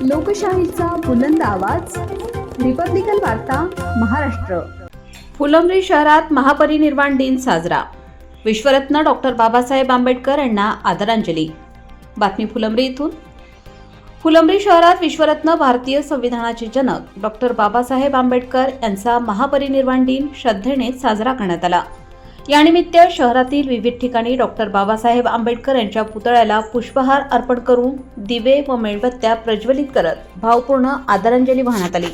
लोकशाहीचा बुलंद आवाज, रिपब्लिकन वार्ता, महाराष्ट्र। फुलंब्री शहरात महापरिनिर्वाण दिन साजरा। विश्वरत्न डॉक्टर बाबासाहेब आंबेडकर यांना आदरांजली। बातमी फुलंब्री इथून। फुलंब्री शहरात विश्वरत्न भारतीय संविधानाचे जनक डॉक्टर बाबासाहेब आंबेडकर यांचा महापरिनिर्वाण दिन श्रद्धेने साजरा करण्यात आला। यानिमित्त शहरातील विविध ठिकाणी डॉक्टर बाबासाहेब आंबेडकर यांच्या पुतळ्याला पुष्पहार अर्पण करून दिवे व मेणबत्त्या प्रज्वलित करत भावपूर्ण आदरांजली वाहण्यात आली।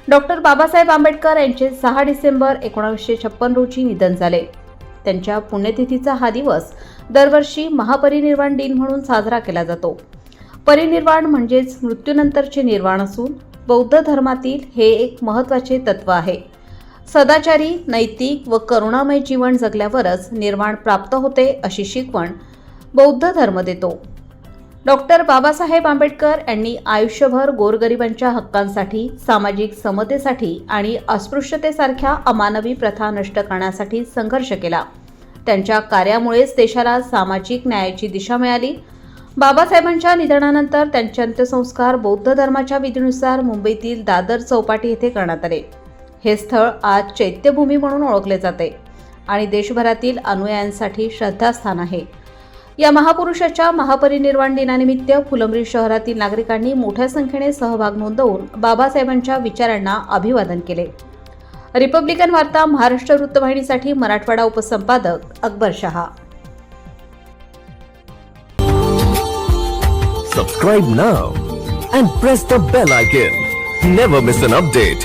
डॉक्टर बाबासाहेब आंबेडकर यांचे 6 डिसेंबर 1956 रोजी निधन झाले। त्यांच्या पुण्यतिथीचा हा दिवस दरवर्षी महापरिनिर्वाण दिन म्हणून साजरा केला जातो। परिनिर्वाण म्हणजेच मृत्यूनंतरचे निर्वाण असून बौद्ध धर्मातील हे एक महत्त्वाचे तत्व आहे। सदाचारी, नैतिक व करुणामय जीवन जगल्यावरच निर्वाण प्राप्त होते अशी शिकवण बौद्ध धर्म देतो। डॉक्टर बाबासाहेब आंबेडकर यांनी आयुष्यभर गोरगरिबांच्या हक्कांसाठी, सामाजिक समतेसाठी आणि अस्पृश्यतेसारख्या अमानवी प्रथा नष्ट करण्यासाठी संघर्ष केला। त्यांच्या कार्यामुळेच देशाला सामाजिक न्यायाची दिशा मिळाली। बाबासाहेबांच्या निधनानंतर त्यांचे अंत्यसंस्कार बौद्ध धर्माच्या विधीनुसार मुंबईतील दादर चौपाटी येथे करण्यात आले। हे स्थळ आज चैत्यभूमी म्हणून ओळखले जाते आणि देशभरातील अनुयायांसाठी श्रद्धास्थान आहे। या महापुरुषाच्या महापरिनिर्वाण दिनानिमित्त फुलंब्री शहरातील नागरिकांनी मोठ्या संख्येने सहभाग नोंदवून बाबासाहेबांच्या विचारांना अभिवादन केले। रिपब्लिकन वार्ता Maharashtra वृत्तवाहिनीसाठी Marathwada उपसंपादक Akbar Shah. Subscribe now and press the bell icon. Never miss an update.